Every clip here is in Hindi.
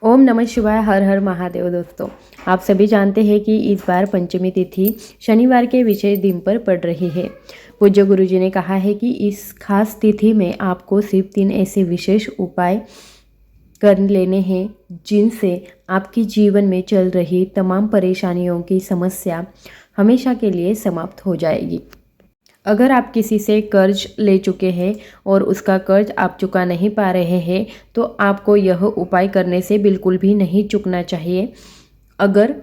ओम नमः शिवाय। हर हर महादेव। दोस्तों, आप सभी जानते हैं कि इस बार पंचमी तिथि शनिवार के विशेष दिन पर पड़ रही है। पूज्य गुरुजी ने कहा है कि इस खास तिथि में आपको सिर्फ 3 ऐसे विशेष उपाय कर लेने हैं जिनसे आपके जीवन में चल रही तमाम परेशानियों की समस्या हमेशा के लिए समाप्त हो जाएगी। अगर आप किसी से कर्ज ले चुके हैं और उसका कर्ज आप चुका नहीं पा रहे हैं तो आपको यह उपाय करने से बिल्कुल भी नहीं चूकना चाहिए। अगर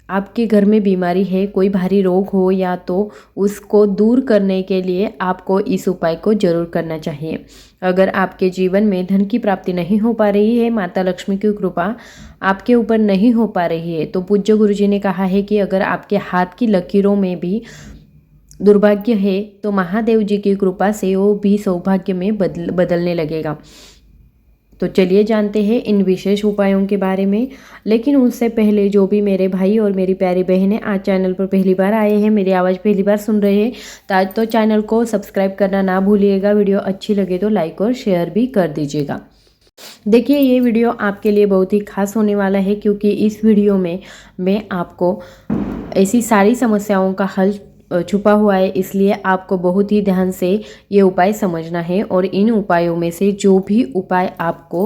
आपके घर में बीमारी है, कोई भारी रोग हो या तो उसको दूर करने के लिए आपको इस उपाय को जरूर करना चाहिए। अगर आपके जीवन में धन की प्राप्ति नहीं हो पा रही है, माता लक्ष्मी की कृपा आपके ऊपर नहीं हो पा रही है, तो पूज्य गुरुजी ने कहा है कि अगर आपके हाथ की लकीरों में भी दुर्भाग्य है तो महादेव जी की कृपा से वो भी सौभाग्य में बदलने लगेगा। तो चलिए जानते हैं इन विशेष उपायों के बारे में। लेकिन उससे पहले जो भी मेरे भाई और मेरी प्यारी बहनें आज चैनल पर पहली बार आए हैं, मेरी आवाज़ पहली बार सुन रहे हैं, तो चैनल को सब्सक्राइब करना ना भूलिएगा। वीडियो अच्छी लगे तो लाइक और शेयर भी कर दीजिएगा। देखिए, ये वीडियो आपके लिए बहुत ही खास होने वाला है क्योंकि इस वीडियो में मैं आपको ऐसी सारी समस्याओं का हल छुपा हुआ है, इसलिए आपको बहुत ही ध्यान से ये उपाय समझना है। और इन उपायों में से जो भी उपाय आपको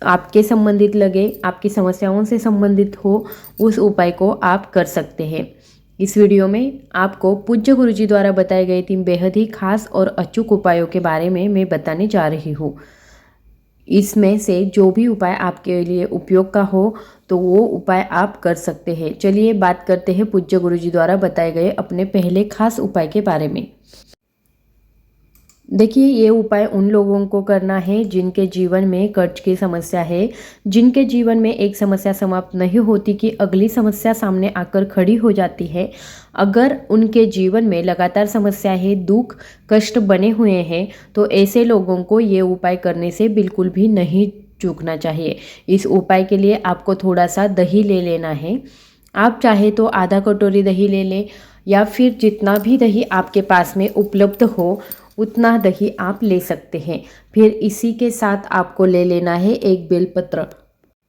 आपके संबंधित लगे, आपकी समस्याओं से संबंधित हो, उस उपाय को आप कर सकते हैं। इस वीडियो में आपको पूज्य गुरुजी द्वारा बताए गए 3 बेहद ही खास और अचूक उपायों के बारे में मैं बताने जा रही हूँ। इसमें से जो भी उपाय आपके लिए उपयोग का हो तो वो उपाय आप कर सकते हैं। चलिए बात करते हैं पूज्य गुरुजी द्वारा बताए गए अपने पहले खास उपाय के बारे में। देखिए, ये उपाय उन लोगों को करना है जिनके जीवन में कर्ज की समस्या है, जिनके जीवन में एक समस्या समाप्त नहीं होती कि अगली समस्या सामने आकर खड़ी हो जाती है। अगर उनके जीवन में लगातार समस्या है, दुख कष्ट बने हुए हैं, तो ऐसे लोगों को ये उपाय करने से बिल्कुल भी नहीं चूकना चाहिए। इस उपाय के लिए आपको थोड़ा सा दही ले लेना है। आप चाहे तो आधा कटोरी दही ले लें या फिर जितना भी दही आपके पास में उपलब्ध हो उतना दही आप ले सकते हैं। फिर इसी के साथ आपको ले लेना है एक बेलपत्र।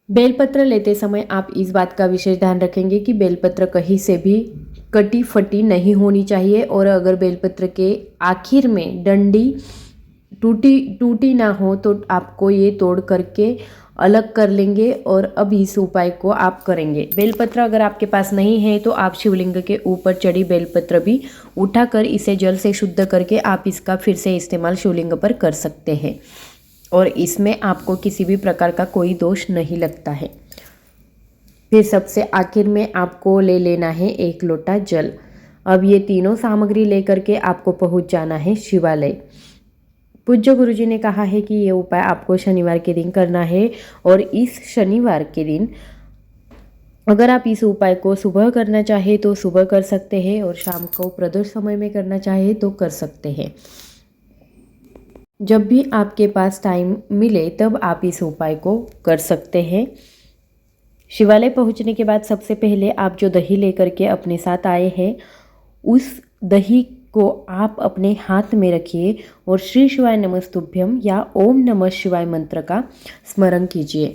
बेलपत्र लेते समय आप इस बात का विशेष ध्यान रखेंगे कि बेलपत्र कहीं से भी कटी फटी नहीं होनी चाहिए। और अगर बेलपत्र के आखिर में डंडी टूटी ना हो तो आपको ये तोड़ करके अलग कर लेंगे और अब इस उपाय को आप करेंगे। बेलपत्र अगर आपके पास नहीं है तो आप शिवलिंग के ऊपर चढ़ी बेलपत्र भी उठाकर इसे जल से शुद्ध करके आप इसका फिर से इस्तेमाल शिवलिंग पर कर सकते हैं और इसमें आपको किसी भी प्रकार का कोई दोष नहीं लगता है। फिर सबसे आखिर में आपको ले लेना है 1 लोटा जल। अब ये तीनों सामग्री लेकर के आपको पहुंच जाना है शिवालय। पूज्य गुरुजी ने कहा है कि ये उपाय आपको शनिवार के दिन करना है और इस शनिवार के दिन अगर आप इस उपाय को सुबह करना चाहे तो सुबह कर सकते हैं और शाम को प्रदोष समय में करना चाहे तो कर सकते हैं। जब भी आपके पास टाइम मिले तब आप इस उपाय को कर सकते हैं। शिवालय पहुंचने के बाद सबसे पहले आप जो दही लेकर के अपने साथ आए हैं उस दही को आप अपने हाथ में रखिए और श्री शिवाय नमस्तुभ्यम या ओम नमः शिवाय मंत्र का स्मरण कीजिए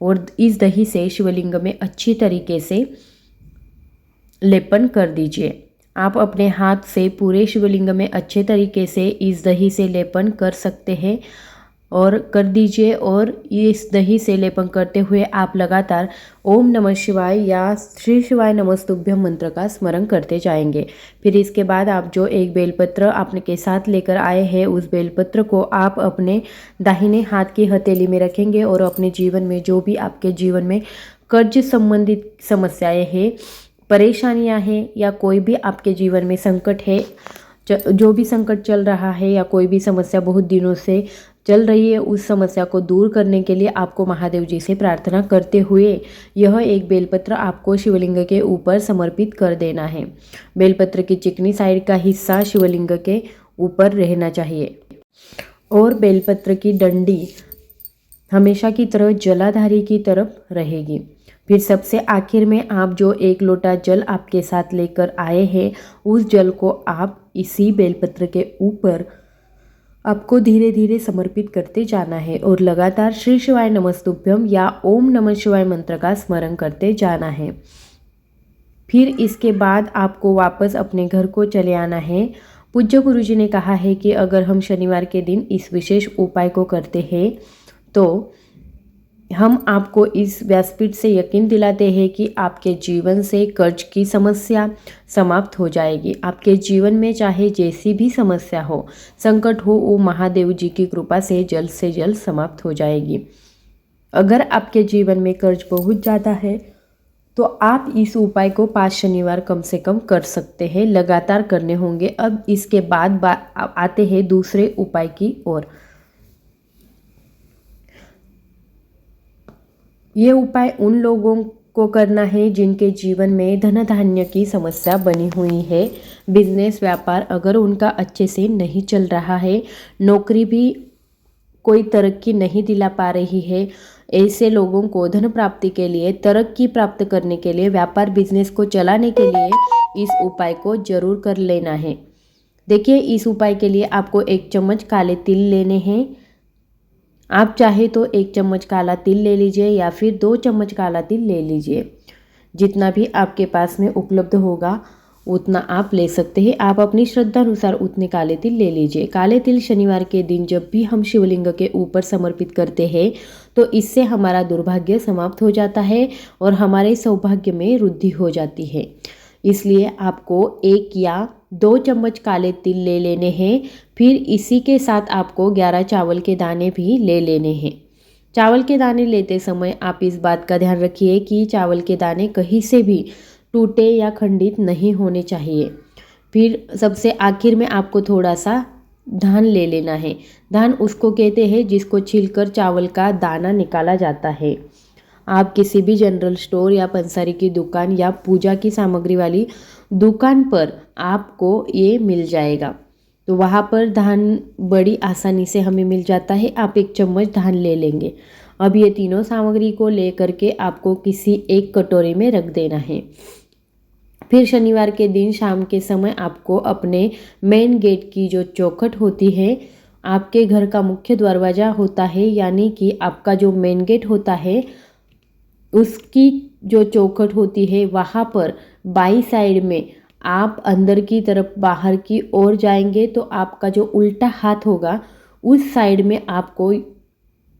और इस दही से शिवलिंग में अच्छी तरीके से लेपन कर दीजिए। आप अपने हाथ से पूरे शिवलिंग में अच्छे तरीके से इस दही से लेपन कर सकते हैं और कर दीजिए। और इस दही से लेपन करते हुए आप लगातार ओम नमः शिवाय या श्री शिवाय नमस्तुभ्यम मंत्र का स्मरण करते जाएंगे। फिर इसके बाद आप जो एक बेलपत्र आपने के साथ लेकर आए हैं उस बेलपत्र को आप अपने दाहिने हाथ की हथेली में रखेंगे और अपने जीवन में जो भी आपके जीवन में कर्ज संबंधित समस्याएं हैं, परेशानियां हैं या कोई भी आपके जीवन में संकट है, जो भी संकट चल रहा है या कोई भी समस्या बहुत दिनों से चल रही है, उस समस्या को दूर करने के लिए आपको महादेव जी से प्रार्थना करते हुए यह एक बेलपत्र आपको शिवलिंग के ऊपर समर्पित कर देना है। बेलपत्र की चिकनी साइड का हिस्सा शिवलिंग के ऊपर रहना चाहिए और बेलपत्र की डंडी हमेशा की तरह जलाधारी की तरफ रहेगी। फिर सबसे आखिर में आप जो 1 लोटा जल आपके साथ लेकर आए हैं उस जल को आप इसी बेलपत्र के ऊपर आपको धीरे धीरे समर्पित करते जाना है और लगातार श्री शिवाय नमस्तुभ्यम या ओम नमः शिवाय मंत्र का स्मरण करते जाना है। फिर इसके बाद आपको वापस अपने घर को चले आना है। पूज्य गुरुजी ने कहा है कि अगर हम शनिवार के दिन इस विशेष उपाय को करते हैं तो हम आपको इस व्यासपीठ से यकीन दिलाते हैं कि आपके जीवन से कर्ज की समस्या समाप्त हो जाएगी। आपके जीवन में चाहे जैसी भी समस्या हो, संकट हो, वो महादेव जी की कृपा से जल्द समाप्त हो जाएगी। अगर आपके जीवन में कर्ज बहुत ज़्यादा है तो आप इस उपाय को 5 शनिवार कम से कम कर सकते हैं, लगातार करने होंगे। अब इसके बाद आते हैं दूसरे उपाय की ओर। ये उपाय उन लोगों को करना है जिनके जीवन में धन धान्य की समस्या बनी हुई है। बिजनेस व्यापार अगर उनका अच्छे से नहीं चल रहा है, नौकरी भी कोई तरक्की नहीं दिला पा रही है, ऐसे लोगों को धन प्राप्ति के लिए, तरक्की प्राप्त करने के लिए, व्यापार बिजनेस को चलाने के लिए इस उपाय को जरूर कर लेना है। देखिए, इस उपाय के लिए आपको 1 चम्मच काले तिल लेने हैं। आप चाहे तो 1 चम्मच काला तिल ले लीजिए या फिर 2 चम्मच काला तिल ले लीजिए। जितना भी आपके पास में उपलब्ध होगा उतना आप ले सकते हैं। आप अपनी श्रद्धा अनुसार उतने काले तिल ले लीजिए। काले तिल शनिवार के दिन जब भी हम शिवलिंग के ऊपर समर्पित करते हैं तो इससे हमारा दुर्भाग्य समाप्त हो जाता है और हमारे सौभाग्य में वृद्धि हो जाती है। इसलिए आपको 1 या 2 चम्मच काले तिल ले लेने हैं। फिर इसी के साथ आपको 11 चावल के दाने भी ले लेने हैं। चावल के दाने लेते समय आप इस बात का ध्यान रखिए कि चावल के दाने कहीं से भी टूटे या खंडित नहीं होने चाहिए। फिर सबसे आखिर में आपको थोड़ा सा धान ले लेना है। धान उसको कहते हैं जिसको छीलकर चावल का दाना निकाला जाता है। आप किसी भी जनरल स्टोर या पंसारी की दुकान या पूजा की सामग्री वाली दुकान पर आपको ये मिल जाएगा, तो वहाँ पर धान बड़ी आसानी से हमें मिल जाता है। आप 1 चम्मच धान ले लेंगे। अब ये तीनों सामग्री को ले करके आपको किसी एक कटोरी में रख देना है। फिर शनिवार के दिन शाम के समय आपको अपने मेन गेट की जो चौखट होती है, आपके घर का मुख्य दरवाज़ा होता है, यानी कि आपका जो मेन गेट होता है उसकी जो चौखट होती है, वहाँ पर बाई साइड में आप अंदर की तरफ बाहर की ओर जाएंगे तो आपका जो उल्टा हाथ होगा उस साइड में आपको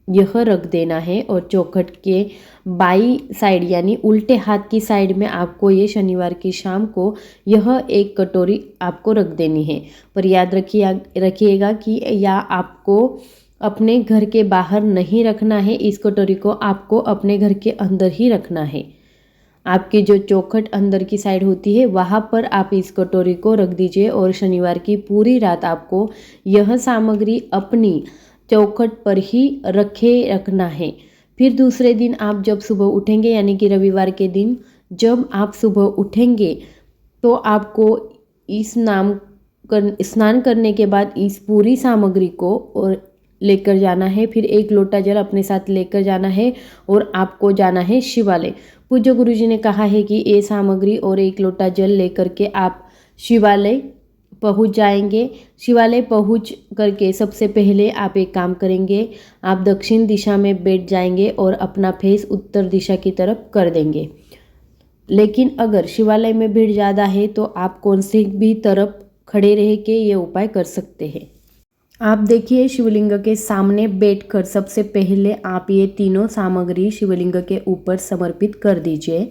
यह रख देना है और चौखट के बाई साइड यानी उल्टे हाथ की साइड में आपको ये शनिवार की शाम को यह 1 कटोरी आपको रख देनी है। पर याद रखिएगा कि या आपको अपने घर के बाहर नहीं रखना है, इस कटोरी को आपको अपने घर के अंदर ही रखना है। आपकी जो चौखट अंदर की साइड होती है वहाँ पर आप इस कटोरी को रख दीजिए और शनिवार की पूरी रात आपको यह सामग्री अपनी चौखट पर ही रखना है। फिर दूसरे दिन आप जब सुबह उठेंगे, यानी कि रविवार के दिन जब आप सुबह उठेंगे तो आपको स्नान करने के बाद इस पूरी सामग्री को और लेकर जाना है। फिर 1 लोटा जल अपने साथ लेकर जाना है और आपको जाना है शिवालय। पूज्य गुरुजी ने कहा है कि ये सामग्री और 1 लोटा जल लेकर के आप शिवालय पहुंच जाएंगे। शिवालय पहुंच करके सबसे पहले आप एक काम करेंगे, आप दक्षिण दिशा में बैठ जाएंगे और अपना फेस उत्तर दिशा की तरफ कर देंगे। लेकिन अगर शिवालय में भीड़ ज़्यादा है तो आप कौन से भी तरफ खड़े रह के ये उपाय कर सकते हैं। आप देखिए, शिवलिंग के सामने बैठकर सबसे पहले आप ये तीनों सामग्री शिवलिंग के ऊपर समर्पित कर दीजिए।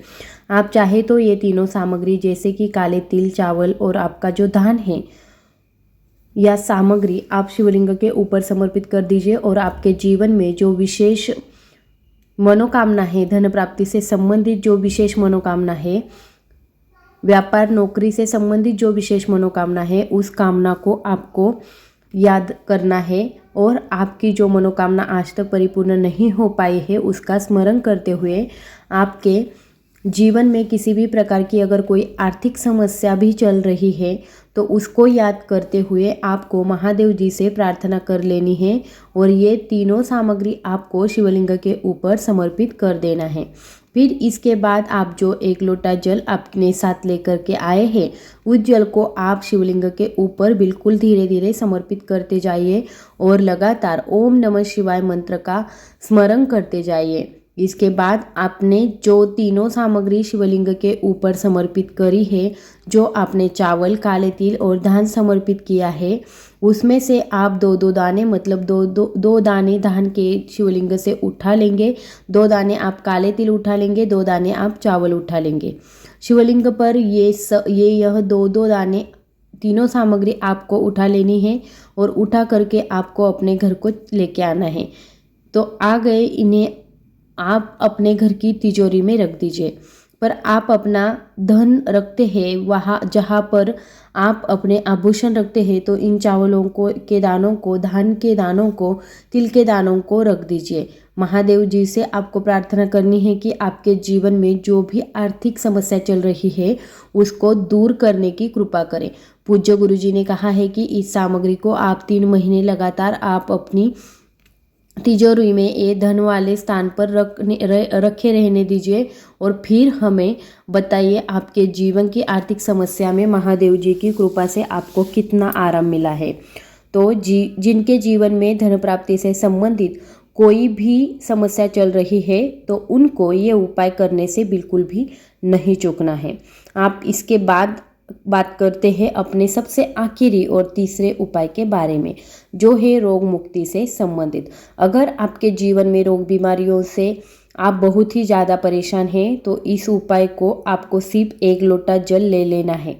आप चाहे तो ये तीनों सामग्री जैसे कि काले तिल, चावल और आपका जो धान है या सामग्री आप शिवलिंग के ऊपर समर्पित कर दीजिए और आपके जीवन में जो विशेष मनोकामना है, धन प्राप्ति से संबंधित जो विशेष मनोकामना है, व्यापार नौकरी से संबंधित जो विशेष मनोकामना है, उस कामना को आपको याद करना है और आपकी जो मनोकामना आज तक परिपूर्ण नहीं हो पाई है उसका स्मरण करते हुए आपके जीवन में किसी भी प्रकार की अगर कोई आर्थिक समस्या भी चल रही है तो उसको याद करते हुए आपको महादेव जी से प्रार्थना कर लेनी है और ये तीनों सामग्री आपको शिवलिंग के ऊपर समर्पित कर देना है। फिर इसके बाद आप जो 1 लोटा जल अपने साथ लेकर के आए हैं उस जल को आप शिवलिंग के ऊपर बिल्कुल धीरे धीरे समर्पित करते जाइए और लगातार ओम नमः शिवाय मंत्र का स्मरण करते जाइए। इसके बाद आपने जो तीनों सामग्री शिवलिंग के ऊपर समर्पित करी है, जो आपने चावल, काले तिल और धान समर्पित किया है, उसमें से आप 2-2 दाने मतलब दो दाने धान के शिवलिंग से उठा लेंगे, 2 दाने आप काले तिल उठा लेंगे, 2 दाने आप चावल उठा लेंगे। शिवलिंग पर यह 2-2 दाने तीनों सामग्री आपको उठा लेनी है और उठा करके आपको अपने घर को लेके आना है। तो आ गए, इन्हें आप अपने घर की तिजोरी में रख दीजिए। पर आप अपना धन रखते हैं वहाँ जहाँ पर आप अपने आभूषण रखते हैं, तो इन चावलों के दानों को, धान के दानों को, तिल के दानों को रख दीजिए। महादेव जी से आपको प्रार्थना करनी है कि आपके जीवन में जो भी आर्थिक समस्या चल रही है उसको दूर करने की कृपा करें। पूज्य गुरु जी ने कहा है कि इस सामग्री को आप 3 महीने लगातार आप अपनी तिजोरी में ये धन वाले स्थान पर रखे रहने दीजिए और फिर हमें बताइए आपके जीवन की आर्थिक समस्या में महादेव जी की कृपा से आपको कितना आराम मिला है। तो जिनके जीवन में धन प्राप्ति से संबंधित कोई भी समस्या चल रही है तो उनको ये उपाय करने से बिल्कुल भी नहीं चूकना है। आप इसके बाद बात करते हैं अपने सबसे आखिरी और तीसरे उपाय के बारे में, जो है रोग मुक्ति से संबंधित। अगर आपके जीवन में रोग बीमारियों से आप बहुत ही ज़्यादा परेशान हैं तो इस उपाय को आपको सिर्फ 1 लोटा जल ले लेना है।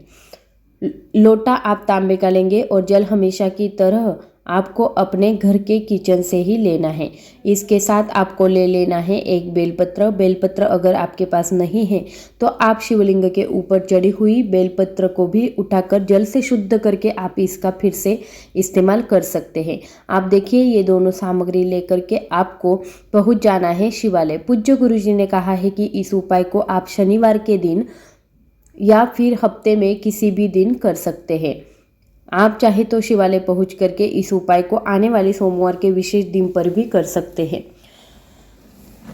लोटा आप तांबे का लेंगे और जल हमेशा की तरह आपको अपने घर के किचन से ही लेना है। इसके साथ आपको ले लेना है 1 बेलपत्र। बेलपत्र अगर आपके पास नहीं है तो आप शिवलिंग के ऊपर चढ़ी हुई बेलपत्र को भी उठाकर जल से शुद्ध करके आप इसका फिर से इस्तेमाल कर सकते हैं। आप देखिए ये दोनों सामग्री लेकर के आपको पहुंच जाना है शिवालय। पूज्य गुरु जी ने कहा है कि इस उपाय को आप शनिवार के दिन या फिर हफ्ते में किसी भी दिन कर सकते हैं। आप चाहे तो शिवालय पहुंच करके इस उपाय को आने वाले सोमवार के विशेष दिन पर भी कर सकते हैं।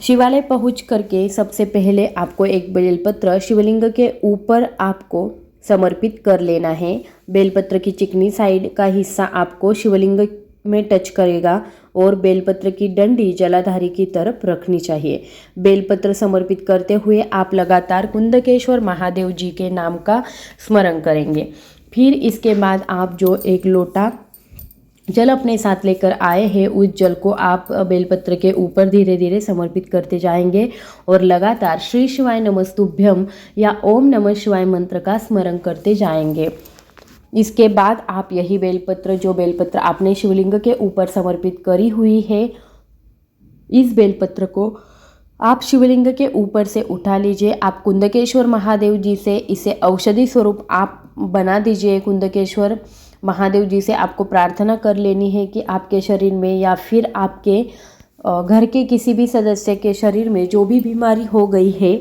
शिवालय पहुंच करके सबसे पहले आपको 1 बेलपत्र शिवलिंग के ऊपर आपको समर्पित कर लेना है। बेलपत्र की चिकनी साइड का हिस्सा आपको शिवलिंग में टच करेगा और बेलपत्र की डंडी जलाधारी की तरफ रखनी चाहिए। बेलपत्र समर्पित करते हुए आप लगातार कुंदकेश्वर महादेव जी के नाम का स्मरण करेंगे। फिर इसके बाद आप जो 1 लोटा जल अपने साथ लेकर आए हैं उस जल को आप बेलपत्र के ऊपर धीरे धीरे समर्पित करते जाएंगे और लगातार श्री शिवाय नमस्तुभ्यम या ओम नमः शिवाय मंत्र का स्मरण करते जाएंगे। इसके बाद आप यही जो बेलपत्र आपने शिवलिंग के ऊपर समर्पित करी हुई है, इस बेलपत्र को आप शिवलिंग के ऊपर से उठा लीजिए। आप कुंदकेश्वर महादेव जी से इसे औषधि स्वरूप आप बना दीजिए। कुंदकेश्वर महादेव जी से आपको प्रार्थना कर लेनी है कि आपके शरीर में या फिर आपके घर के किसी भी सदस्य के शरीर में जो भी बीमारी हो गई है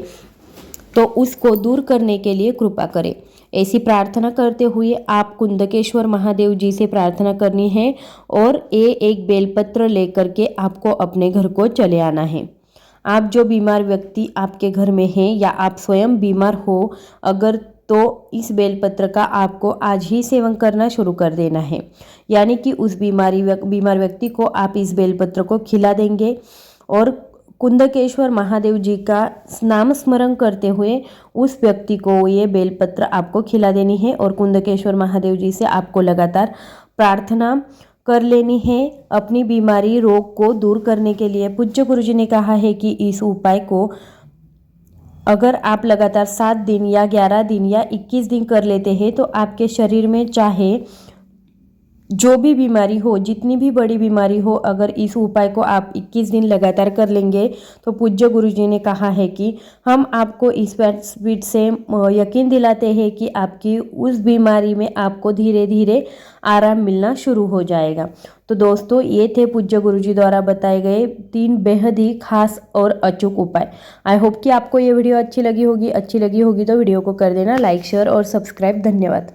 तो उसको दूर करने के लिए कृपा करें। ऐसी प्रार्थना करते हुए आप कुंदकेश्वर महादेव जी से प्रार्थना करनी है और एक बेलपत्र लेकर के आपको अपने घर को चले आना है। आप जो बीमार व्यक्ति आपके घर में हैं या आप स्वयं बीमार हो अगर, तो इस बेलपत्र का आपको आज ही सेवन करना शुरू कर देना है। यानी कि उस बीमार व्यक्ति को आप इस बेलपत्र को खिला देंगे और कुंदकेश्वर महादेव जी का नाम स्मरण करते हुए उस व्यक्ति को ये बेलपत्र आपको खिला देनी है और कुंदकेश्वर महादेव जी से आपको लगातार प्रार्थना कर लेनी है अपनी बीमारी रोग को दूर करने के लिए। पूज्य गुरु जी ने कहा है कि इस उपाय को अगर आप लगातार 7 दिन या 11 दिन या 21 दिन कर लेते हैं तो आपके शरीर में चाहे जो भी बीमारी हो, जितनी भी बड़ी बीमारी हो, अगर इस उपाय को आप 21 दिन लगातार कर लेंगे तो पूज्य गुरु जी ने कहा है कि हम आपको इस स्पीड से यकीन दिलाते हैं कि आपकी उस बीमारी में आपको धीरे धीरे आराम मिलना शुरू हो जाएगा। तो दोस्तों ये थे पूज्य गुरु जी द्वारा बताए गए 3 बेहद ही खास और अचूक उपाय। आई होप कि आपको ये वीडियो अच्छी लगी होगी तो वीडियो को कर देना लाइक, शेयर और सब्सक्राइब। धन्यवाद।